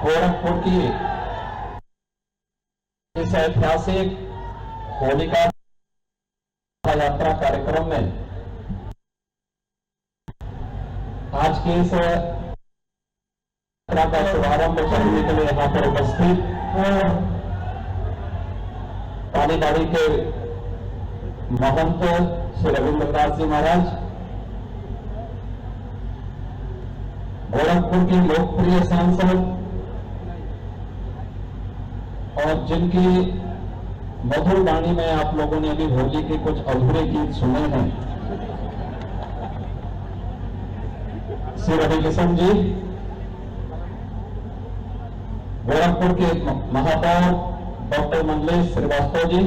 गोरखपुर की इस ऐतिहासिक होलिका यात्रा कार्यक्रम में आज के इस यात्रा का शुभारंभ करने के लिए यहां पर उपस्थित कालीबाड़ी के महंत श्री रविंद्रदास जी महाराज, गोरखपुर की लोकप्रिय सांसद और जिनकी मधुर वाणी में आप लोगों ने अभी होली के कुछ अधूरे गीत सुने हैं, श्री रवि किशन जी, गोरखपुर के महापौर डॉक्टर मंडलेश श्रीवास्तव जी,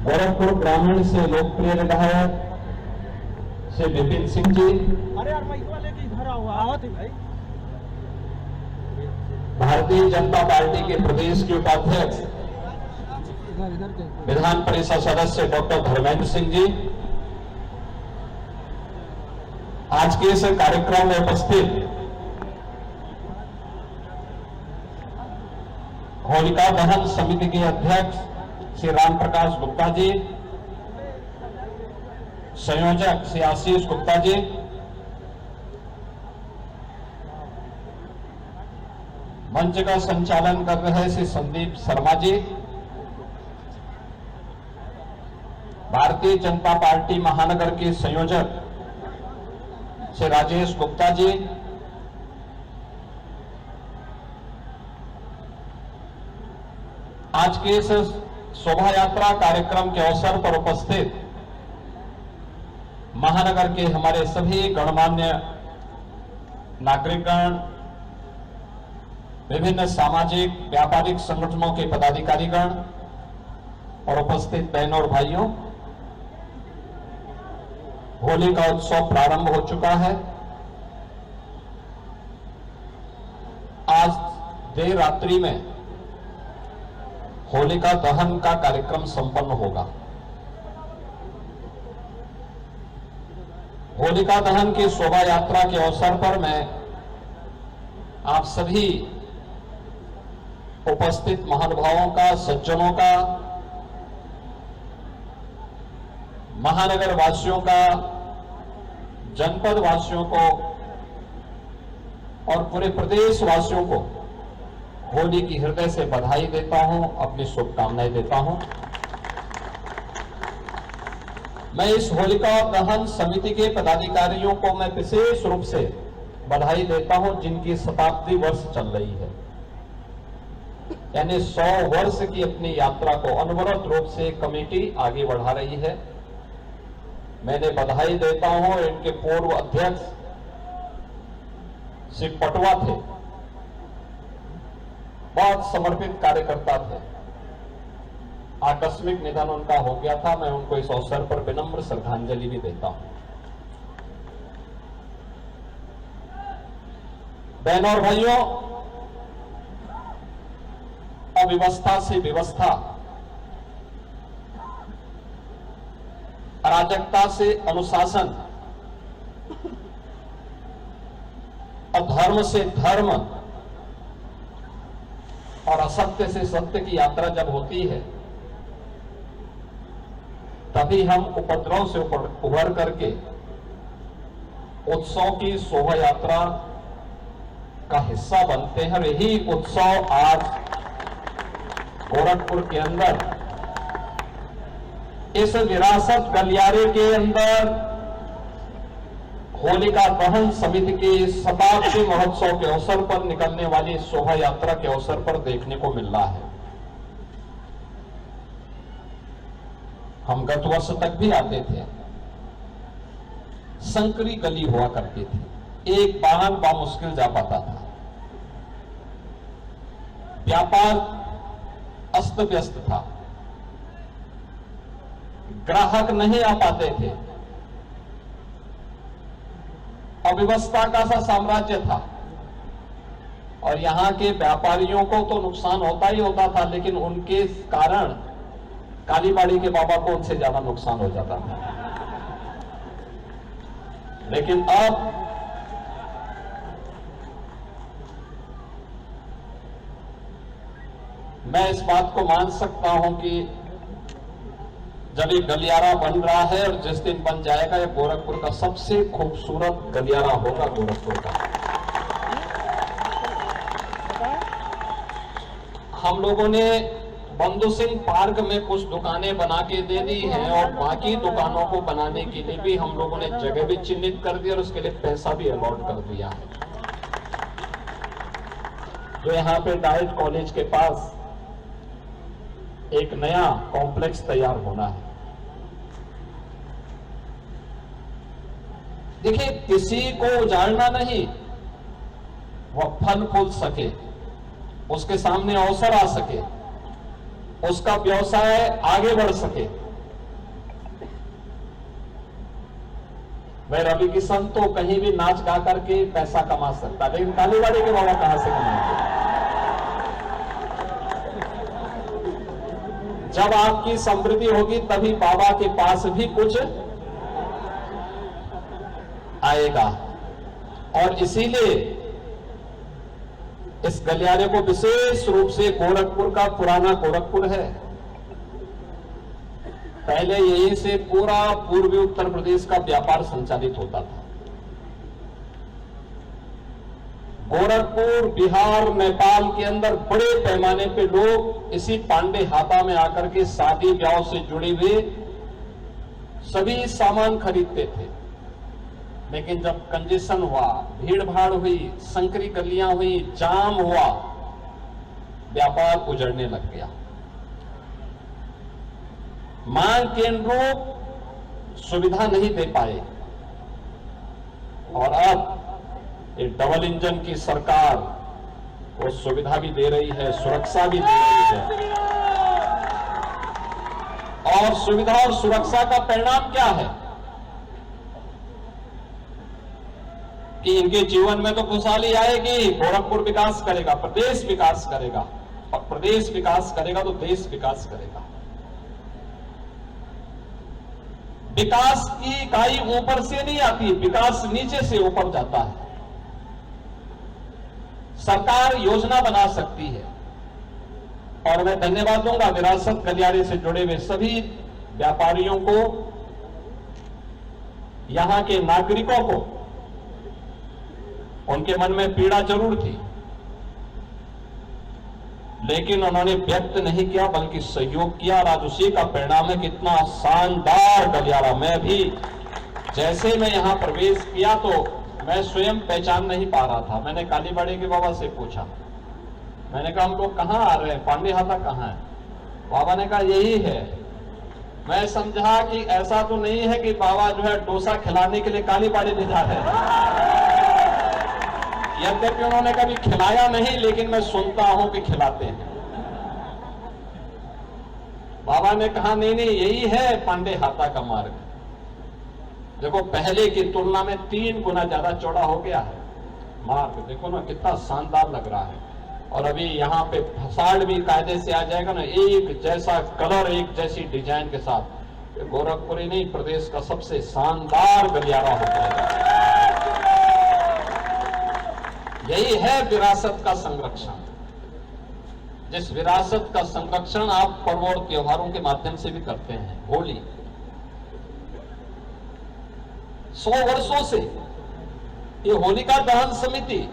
गोरखपुर ग्रामीण से लोकप्रिय विधायक श्री विपिन सिंह जी, अरे यार मैं वाले की इधर आओ थे भाई, भारतीय जनता पार्टी के प्रदेश के उपाध्यक्ष विधान परिषद सदस्य डॉक्टर धर्मेंद्र सिंह जी, आज के इस कार्यक्रम में उपस्थित होलिका दहन समिति के अध्यक्ष श्री राम प्रकाश गुप्ता जी, संयोजक श्री आशीष गुप्ता जी, मंच का संचालन कर रहे श्री संदीप शर्मा जी, भारतीय जनता पार्टी महानगर के संयोजक श्री राजेश गुप्ता जी, आज के इस शोभा यात्रा कार्यक्रम के अवसर पर उपस्थित महानगर के हमारे सभी गणमान्य नागरिकगण, विभिन्न सामाजिक व्यापारिक संगठनों के पदाधिकारीगण और उपस्थित बहनों और भाइयों, होली का उत्सव प्रारंभ हो चुका है। आज देर रात्रि में होलिका दहन का कार्यक्रम संपन्न होगा। होलिका दहन की शोभा यात्रा के अवसर पर मैं आप सभी उपस्थित महानुभावों का, सज्जनों का, महानगर वासियों का, जनपद वासियों को और पूरे प्रदेश वासियों को होली की हृदय से बधाई देता हूं, अपनी शुभकामनाएं देता हूं। मैं इस होलिका दहन समिति के पदाधिकारियों को मैं विशेष रूप से बधाई देता हूं, जिनकी शताब्दी वर्ष चल रही है, यानी 100 वर्ष की अपनी यात्रा को अनवरत रूप से कमेटी आगे बढ़ा रही है। मैंने बधाई देता हूं। इनके पूर्व अध्यक्ष श्री पटवा थे, बहुत समर्पित कार्यकर्ता थे। आकस्मिक निधन उनका हो गया था। मैं उनको इस अवसर पर विनम्र श्रद्धांजलि भी देता हूं। बहनों और भाइयों, अव्यवस्था से व्यवस्था, अराजकता से अनुशासन, अधर्म से धर्म और असत्य से सत्य की यात्रा जब होती है, तभी हम उपद्रव से उभर करके उत्सव की शोभा यात्रा का हिस्सा बनते हैं। यही उत्सव आज गोरखपुर के अंदर इस विरासत गलियारे के अंदर होलिका दहन समिति के शताब्दी महोत्सव के अवसर पर निकलने वाली शोभा यात्रा के अवसर पर देखने को मिल रहा है। हम गत वर्ष तक भी आते थे, संकरी गली हुआ करती थी, एक वाहन बामुश्किल जा पाता था, व्यापार अस्त व्यस्त था, ग्राहक नहीं आ पाते थे, अव्यवस्था का सा साम्राज्य था और यहां के व्यापारियों को तो नुकसान होता ही होता था, लेकिन उनके कारण कालीबाड़ी के बाबा को उनसे ज्यादा नुकसान हो जाता था। लेकिन अब मैं इस बात को मान सकता हूं कि जब ये गलियारा बन रहा है और जिस दिन बन जाएगा, ये गोरखपुर का सबसे खूबसूरत गलियारा होगा गोरखपुर का। हम लोगों ने बंधु सिंह पार्क में कुछ दुकानें बना के दे दी हैं और बाकी दुकानों को बनाने के लिए भी हम लोगों ने जगह भी चिन्हित कर दी और उसके लिए पैसा भी अलॉट कर दिया है। जो यहाँ पे डाइट कॉलेज के पास एक नया कॉम्प्लेक्स तैयार होना है। देखिए, किसी को उजाड़ना नहीं, वह फल फूल सके, उसके सामने अवसर आ सके, उसका व्यवसाय आगे बढ़ सके। भाई रवि किशन तो कहीं भी नाच गा करके पैसा कमा सकता, लेकिन कालीबाड़ी के बाबा कहां से कमाएंगे? जब आपकी समृद्धि होगी तभी बाबा के पास भी कुछ आएगा। और इसीलिए इस गलियारे को विशेष रूप से गोरखपुर का पुराना गोरखपुर है। पहले यहीं से पूरा पूर्वी उत्तर प्रदेश का व्यापार संचालित होता था। गोरखपुर, बिहार, नेपाल के अंदर बड़े पैमाने पे लोग इसी पांडे हाता में आकर के शादी ब्याह से जुड़े हुए सभी सामान खरीदते थे। लेकिन जब कंजेशन हुआ, भीड़ भाड़ हुई, संकरी गलियां हुई, जाम हुआ, व्यापार उजड़ने लग गया। मांग के अनुरूप सुविधा नहीं दे पाए। और अब ये डबल इंजन की सरकार वो सुविधा भी दे रही है, सुरक्षा भी दे रही है। और सुविधा और सुरक्षा का परिणाम क्या है कि इनके जीवन में तो खुशहाली आएगी, गोरखपुर विकास करेगा, प्रदेश विकास करेगा, और प्रदेश विकास करेगा तो देश विकास करेगा। विकास की इकाई ऊपर से नहीं आती, विकास नीचे से ऊपर जाता है। सरकार योजना बना सकती है। और मैं धन्यवाद दूंगा विरासत गलियारे से जुड़े हुए सभी व्यापारियों को, यहां के नागरिकों को। उनके मन में पीड़ा जरूर थी, लेकिन उन्होंने व्यक्त नहीं किया बल्कि सहयोग किया। और आज उसी का परिणाम है कितना शानदार गलियारा। मैं भी जैसे मैं यहां प्रवेश किया तो मैं स्वयं पहचान नहीं पा रहा था। मैंने कालीबाड़ी के बाबा से पूछा, मैंने कहा हम लोग कहां आ रहे हैं, पांडे हाता कहां है? बाबा ने कहा यही है। मैं समझा कि ऐसा तो नहीं है कि बाबा जो है डोसा खिलाने के लिए कालीबाड़ी ले जा रहे हैं। यद्यपि उन्होंने कभी खिलाया नहीं, लेकिन मैं सुनता हूं कि खिलाते हैं। बाबा ने कहा नहीं नहीं, यही है पांडे हाता का मार्ग। देखो, पहले की तुलना में 3 गुना ज्यादा चौड़ा हो गया है मार्ग। देखो ना कितना शानदार लग रहा है। और अभी यहाँ पे फसाड भी कायदे से आ जाएगा ना, एक जैसा कलर, एक जैसी डिजाइन के साथ। गोरखपुर ही नहीं, प्रदेश का सबसे शानदार गलियारा हो जाएगा। यही है विरासत का संरक्षण। जिस विरासत का संरक्षण आप पर्व और त्योहारों के माध्यम से भी करते हैं। होली 100 वर्षों से ये होलिका दहन समिति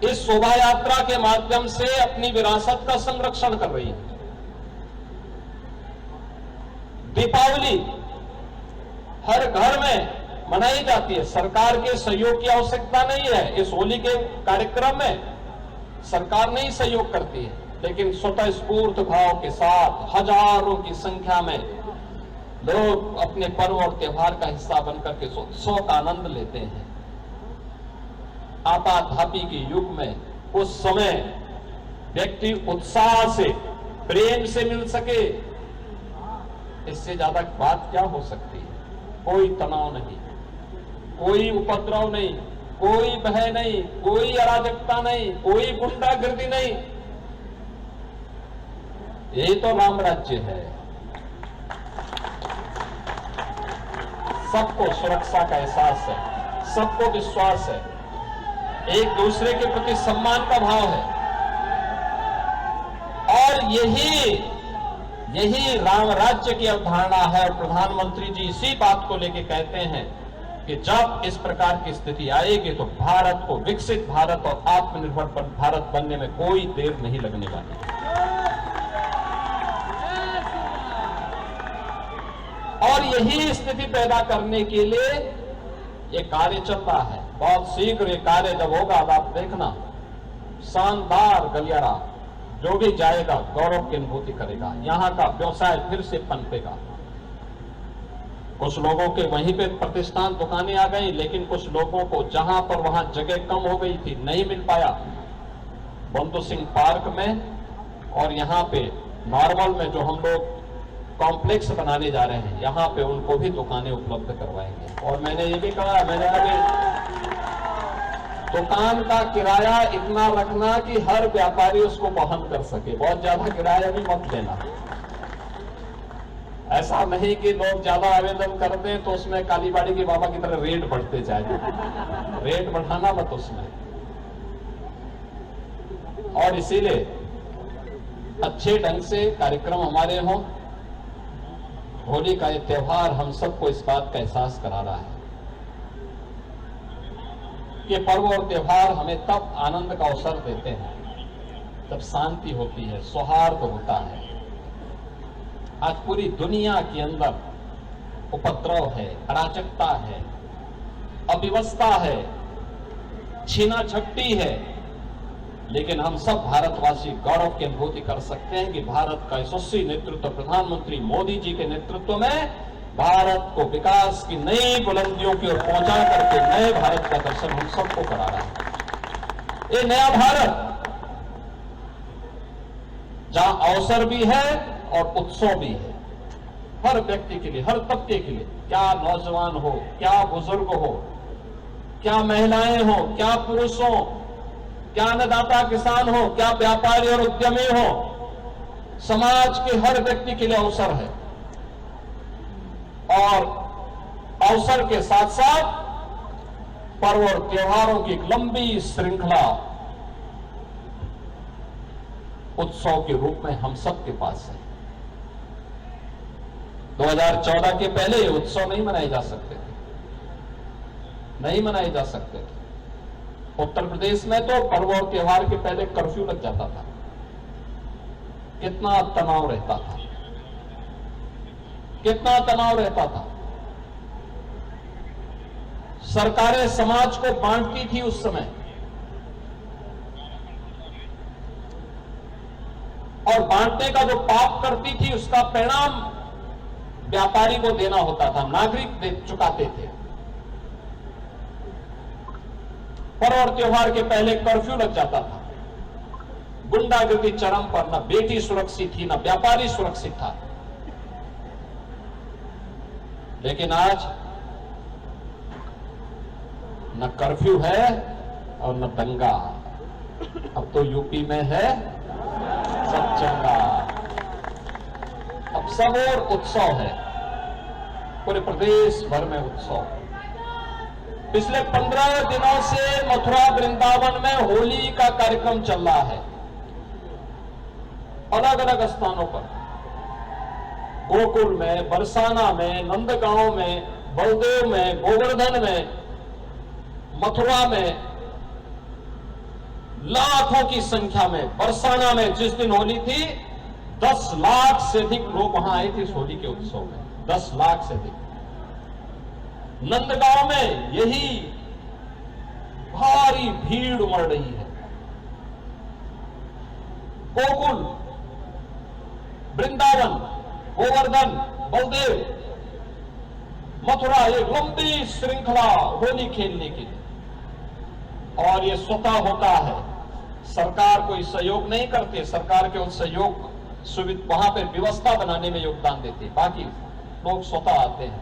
इस शोभा यात्रा के माध्यम से अपनी विरासत का संरक्षण कर रही है। दीपावली हर घर में मनाई जाती है। सरकार के सहयोग की आवश्यकता नहीं है। इस होली के कार्यक्रम में सरकार नहीं सहयोग करती है, लेकिन स्वतः स्फूर्त भाव के साथ हजारों की संख्या में लोग अपने पर्व और त्योहार का हिस्सा बनकर के उत्सव का आनंद लेते हैं। आपाधापी के युग में उस समय व्यक्ति उत्साह से, प्रेम से मिल सके, इससे ज्यादा बात क्या हो सकती है? कोई तनाव नहीं, कोई उपद्रव नहीं, कोई भय नहीं, कोई अराजकता नहीं, कोई गुंडागर्दी नहीं। यही तो राम राज्य है। सबको सुरक्षा का एहसास है, सबको विश्वास है, एक दूसरे के प्रति सम्मान का भाव है। और यही राम राज्य की अवधारणा है। और प्रधानमंत्री जी इसी बात को लेकर कहते हैं कि जब इस प्रकार की स्थिति आएगी तो भारत को विकसित भारत और आत्मनिर्भर भारत बनने में कोई देर नहीं लगने वाली। और यही स्थिति पैदा करने के लिए ये कार्य चल रहा है। बहुत शीघ्र ये कार्य जब होगा आप देखना, शानदार गलियारा, जो भी जाएगा गौरव की अनुभूति करेगा। यहां का व्यवसाय फिर से पनपेगा। कुछ लोगों के वहीं पे प्रतिष्ठान दुकानें आ गई, लेकिन कुछ लोगों को जहां पर वहां जगह कम हो गई थी, नहीं मिल पाया, बंधु सिंह पार्क में और यहां पे नॉर्मल में जो हम लोग कॉम्प्लेक्स बनाने जा रहे हैं, यहां पे उनको भी दुकानें उपलब्ध करवाएंगे। और मैंने ये भी कहा, मैंने कभी दुकान का किराया इतना रखना कि हर व्यापारी उसको वहन कर सके। बहुत ज्यादा किराया भी मत लेना। ऐसा नहीं कि लोग ज्यादा आवेदन कर दें तो उसमें कालीबाड़ी के बाबा की तरह रेट बढ़ते जाए। रेट बढ़ाना मत उसमें। और इसीलिए अच्छे ढंग से कार्यक्रम हमारे हों। होली का ये त्योहार हम सबको इस बात का एहसास करा रहा है कि पर्व और त्योहार हमें तब आनंद का अवसर देते हैं जब शांति होती है, सौहार्द होता है। आज पूरी दुनिया के अंदर उपद्रव है, अराजकता है, अव्यवस्था है, छीना झपटी है, लेकिन हम सब भारतवासी गौरव की अनुभूति कर सकते हैं कि भारत का यशस्वी नेतृत्व प्रधानमंत्री मोदी जी के नेतृत्व में भारत को विकास की नई बुलंदियों की ओर पहुंचा करके नए भारत का दर्शन हम सबको करा रहा है। ये नया भारत जहां अवसर भी है और उत्सव भी है, हर व्यक्ति के लिए, हर तबके के लिए, क्या नौजवान हो, क्या बुजुर्ग हो, क्या महिलाएं हो, क्या पुरुष हो, क्या अन्नदाता किसान हो, क्या व्यापारी और उद्यमी हो, समाज के हर व्यक्ति के लिए अवसर है। और अवसर के साथ साथ पर्व और त्योहारों की एक लंबी श्रृंखला उत्सव के रूप में हम सबके पास है। 2014 के पहले ये उत्सव नहीं मनाए जा सकते थे, नहीं मनाए जा सकते थे। उत्तर प्रदेश में तो पर्व और त्योहार के पहले कर्फ्यू लग जाता था। कितना तनाव रहता था, कितना तनाव रहता था। सरकारें समाज को बांटती थी उस समय, और बांटने का जो पाप करती थी उसका परिणाम व्यापारी को देना होता था, नागरिक दे चुकाते थे। पर्व और त्योहार के पहले कर्फ्यू लग जाता था, गुंडागर्दी चरम पर, न बेटी सुरक्षित थी, न व्यापारी सुरक्षित था। लेकिन आज न कर्फ्यू है और न दंगा। अब तो यूपी में है सब चंगा। अब सब और उत्सव है, पूरे प्रदेश भर में उत्सव। पिछले 15 दिनों से मथुरा वृंदावन में होली का कार्यक्रम चल रहा है, अलग अलग स्थानों पर। गोकुल में, बरसाना में, नंदगांव में, बलदेव में, गोवर्धन में, मथुरा में लाखों की संख्या में। बरसाना में जिस दिन होली थी 10 लाख से अधिक लोग वहां आए थे इस होली के उत्सव में, 10 लाख से अधिक। नंदगांव में यही भारी भीड़ उमड़ रही है। गोकुल, वृंदावन, गोवर्धन, बलदेव, मथुरा, एक लंबी श्रृंखला होली खेलने की। और ये स्वतः होता है, सरकार कोई सहयोग नहीं करती। सरकार केवल सहयोग सुविधा वहां पर व्यवस्था बनाने में योगदान देती है, बाकी लोग स्वतः आते हैं,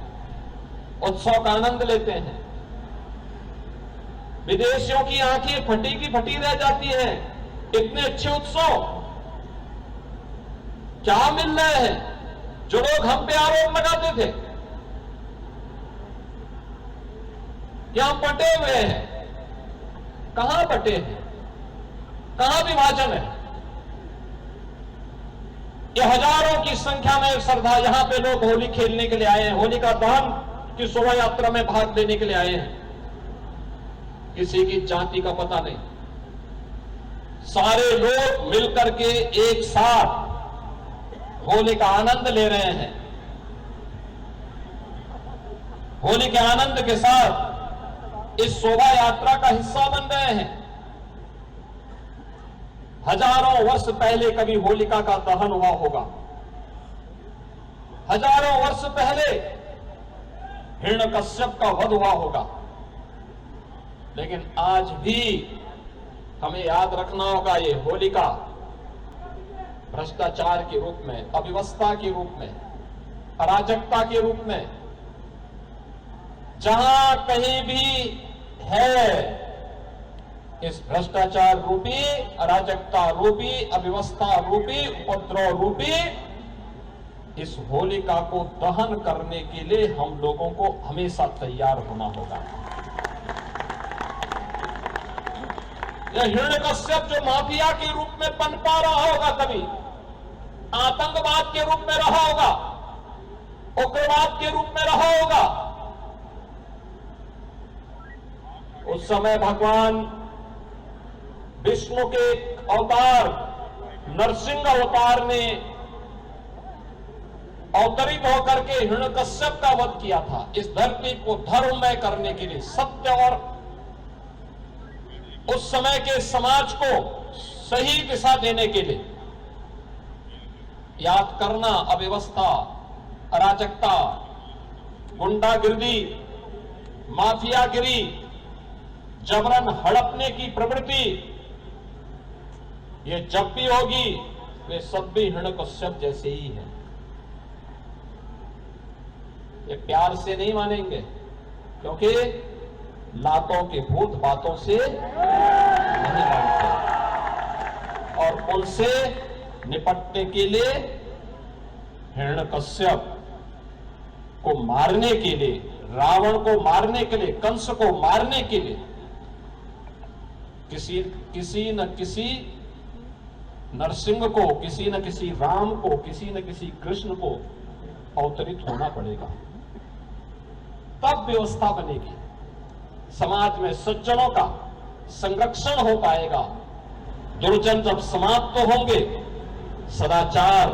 उत्सव का आनंद लेते हैं। विदेशियों की आंखें फटी की फटी रह जाती हैं। इतने अच्छे उत्सव क्या मिल रहे हैं जो लोग हम पे आरोप लगाते थे कि हम बटे हुए हैं। कहां बटे हैं, कहां विभाजन है? ये हजारों की संख्या में श्रद्धा यहां पे लोग होली खेलने के लिए आए हैं, होलिका दहन की शोभा यात्रा में भाग लेने के लिए आए हैं। किसी की जाति का पता नहीं, सारे लोग मिलकर के एक साथ होली का आनंद ले रहे हैं। होली के आनंद के साथ इस शोभा यात्रा का हिस्सा बन रहे हैं। हजारों वर्ष पहले कभी होलिका का दहन हुआ होगा, हजारों वर्ष पहले हिरण्यकश्यप का वध हुआ होगा, लेकिन आज भी हमें याद रखना होगा ये होलिका भ्रष्टाचार के रूप में, अव्यवस्था के रूप में, अराजकता के रूप में, जहां कहीं भी है इस भ्रष्टाचार रूपी, अराजकता रूपी, अव्यवस्था रूपी, उपद्रव रूपी इस होलिका को दहन करने के लिए हम लोगों को हमेशा तैयार होना होगा। यह हिरण्यकश्यप जो माफिया के रूप में पनपा रहा होगा, कभी आतंकवाद के रूप में रहा होगा, उग्रवाद के रूप में रहा होगा, उस समय भगवान विष्णु के अवतार नरसिंह अवतार ने अवतरित होकर के हिरण्यकश्यप का वध किया था, इस धरती को धर्ममय करने के लिए, सत्य और उस समय के समाज को सही दिशा देने के लिए। याद करना, अव्यवस्था, अराजकता, गुंडागिरी, माफियागिरी, जबरन हड़पने की प्रवृत्ति, ये जब भी होगी वे सब भी हिरण्यकश्यप जैसे ही हैं। ये प्यार से नहीं मानेंगे, क्योंकि लातों के भूत बातों से नहीं मानते, और उनसे निपटने के लिए हिरण्यकश्यप को मारने के लिए, रावण को मारने के लिए, कंस को मारने के लिए किसी न किसी नरसिंह को, किसी न किसी राम को, किसी न किसी कृष्ण को अवतरित होना पड़ेगा, तब व्यवस्था बनेगी, समाज में सज्जनों का संरक्षण हो पाएगा, दुर्जन जब समाप्त तो होंगे, सदाचार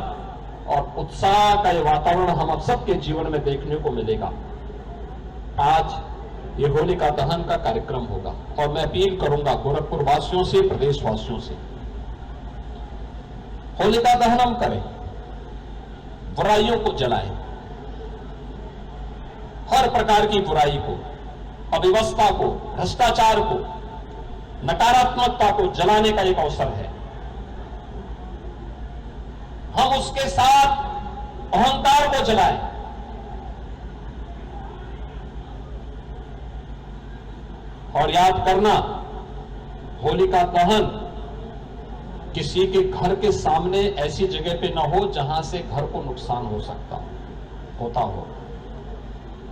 और उत्साह का ये वातावरण हम सबके जीवन में देखने को मिलेगा। आज ये होलिका दहन का कार्यक्रम होगा और मैं अपील करूंगा गोरखपुर वासियों से, प्रदेशवासियों से, होलिका दहन हम करें, बुराइयों को जलाएं, हर प्रकार की बुराई को, अव्यवस्था को, भ्रष्टाचार को, नकारात्मकता को जलाने का एक अवसर है। हम उसके साथ अहंकार को जलाएं, और याद करना, होलिका दहन किसी के घर के सामने ऐसी जगह पे ना हो जहां से घर को नुकसान हो सकता होता हो,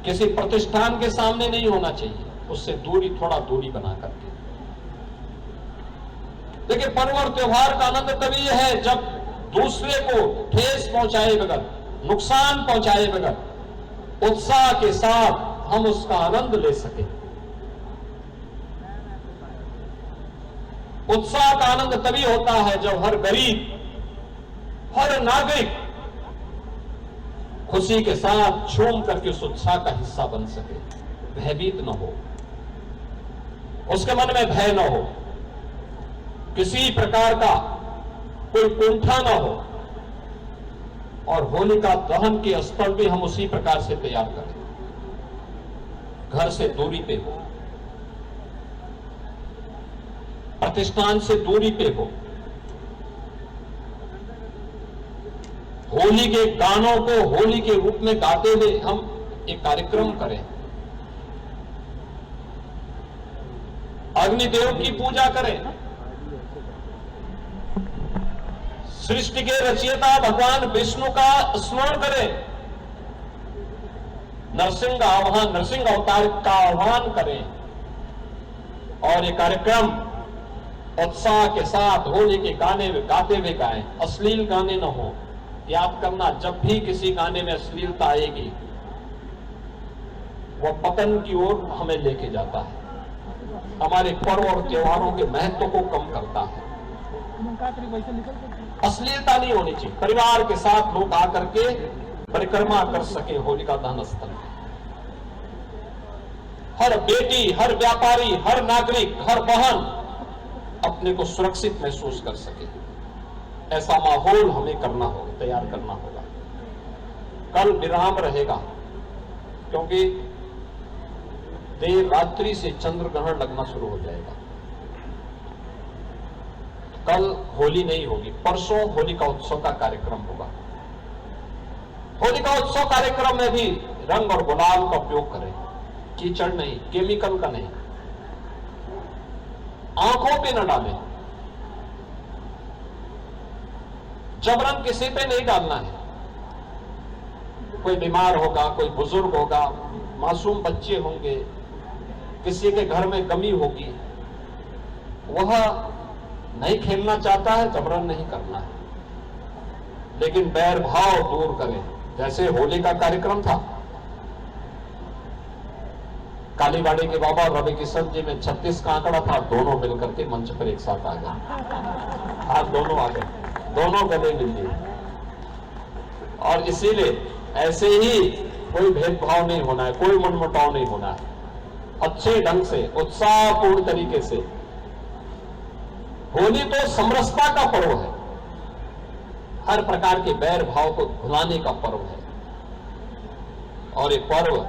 किसी प्रतिष्ठान के सामने नहीं होना चाहिए, उससे दूरी, थोड़ा दूरी बना करके। देखिए, पर्व और त्योहार का आनंद तभी है जब दूसरे को ठेस पहुंचाए बगैर, नुकसान पहुंचाए बगैर उत्साह के साथ हम उसका आनंद ले सके। उत्साह का आनंद तभी होता है जब हर गरीब, हर नागरिक खुशी के साथ झूम करके उस उत्साह का हिस्सा बन सके, भयभीत न हो, उसके मन में भय न हो, किसी प्रकार का कोई कुंठा न हो, और होलिका दहन के स्थल भी हम उसी प्रकार से तैयार करें, घर से दूरी पे हो, प्रतिष्ठान से दूरी पे हो, होली के गानों को होली के रूप में गाते हुए हम एक कार्यक्रम करें, अग्निदेव की पूजा करें, सृष्टि के रचयिता भगवान विष्णु का स्मरण करें, नरसिंह अवतार का आह्वान करें, और ये कार्यक्रम उत्साह के साथ होली के गाने गाते हुए गाएं, अश्लील गाने न हो, याद करना, जब भी किसी गाने में अश्लीलता आएगी वह पतन की ओर हमें लेके जाता है, हमारे पर्व और त्योहारों के महत्व को कम करता है। अश्लीलता नहीं होनी चाहिए। परिवार के साथ लोग आकर के परिक्रमा कर सके होलिका दहन स्थल। हर बेटी, हर व्यापारी, हर नागरिक, हर बहन अपने को सुरक्षित महसूस कर सके, ऐसा माहौल हमें करना होगा, तैयार करना होगा। कल विराम रहेगा क्योंकि देर रात्रि से चंद्र ग्रहण लगना शुरू हो जाएगा। कल होली नहीं होगी, परसों होलिका उत्सव का कार्यक्रम होगा। होलिका उत्सव कार्यक्रम में भी रंग और गुलाल का उपयोग करें, कीचड़ नहीं, केमिकल का नहीं, आंखों पे न डालें, जबरन किसी पे नहीं डालना है। कोई बीमार होगा, कोई बुजुर्ग होगा, मासूम बच्चे होंगे, किसी के घर में कमी होगी, वह नहीं खेलना चाहता है, जबरन नहीं करना है, लेकिन बैर भाव दूर करें। जैसे होली का कार्यक्रम था, कालीबाड़ी के बाबा रवि किशन जी में 36 का आंकड़ा था, दोनों मिलकर के मंच पर एक साथ आ गए, हाथ दोनों आ गए, दोनों गले मिल लिए। और इसीलिए ऐसे ही कोई भेदभाव नहीं होना है, कोई मनमुटाव नहीं होना है, अच्छे ढंग से उत्साहपूर्ण तरीके से। होली तो समरसता का पर्व है, हर प्रकार के बैर भाव को भुलाने का पर्व है। और ये पर्व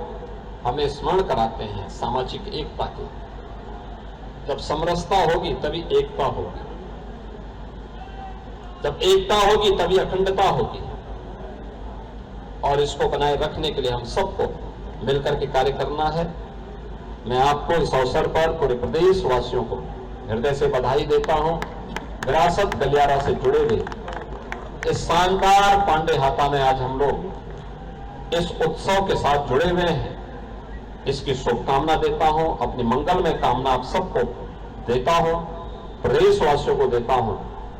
हमें स्मरण कराते हैं सामाजिक एकता के। जब समरसता होगी तभी एकता होगी, जब एकता होगी तभी अखंडता होगी। और इसको बनाए रखने के लिए हम सबको मिलकर के कार्य करना है। मैं आपको इस अवसर पर पूरे प्रदेश वासियों को हृदय से बधाई देता हूं। विरासत गलियारा से जुड़े हुए इस शानदार पांडे हाता में आज हम लोग इस उत्सव के साथ जुड़े हुए हैं, इसकी शुभकामना देता हूं, अपनी मंगलमय कामना आप सबको देता हूं, प्रदेशवासियों को देता हूं,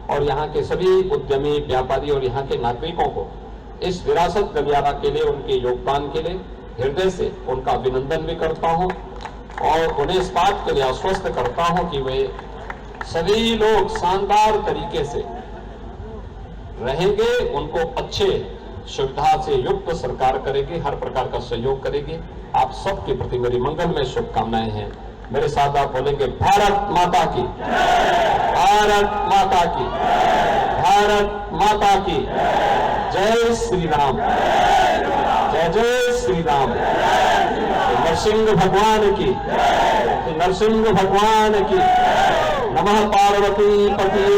और यहाँ के सभी उद्यमी, व्यापारी और यहाँ के नागरिकों को इस विरासत गलियारा के लिए, उनके योगदान के लिए हृदय से उनका अभिनंदन भी करता हूं और उन्हें इस बात के लिए आश्वस्त करता हूं कि वे सभी लोग शानदार तरीके से रहेंगे, उनको अच्छे सुविधा से युक्त सरकार करेगी, हर प्रकार का सहयोग करेगी। आप सबके प्रति मेरी मंगलमय शुभकामनाएं हैं। मेरे साथ आप बोलेंगे, भारत माता की, भारत माता की, भारत माता की, जय श्री राम, जय जय श्री राम, नरसिंह भगवान की, नरसिंह भगवान की, नमः पार्वती पति।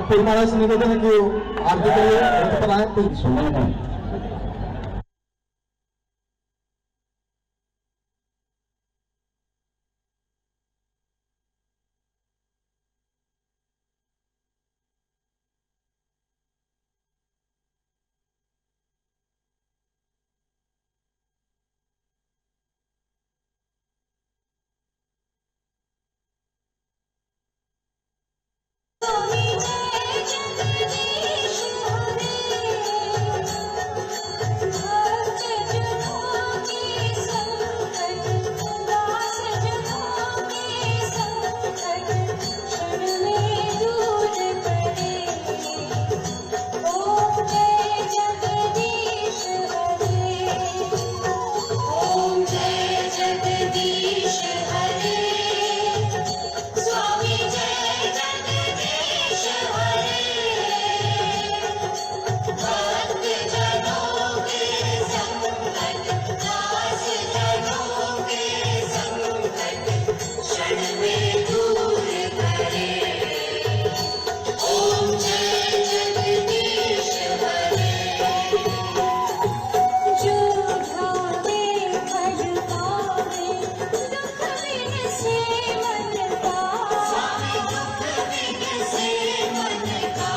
फिर महाराज से निवेदन है कि आगे के लिए बनाए कुछ सुने नहीं।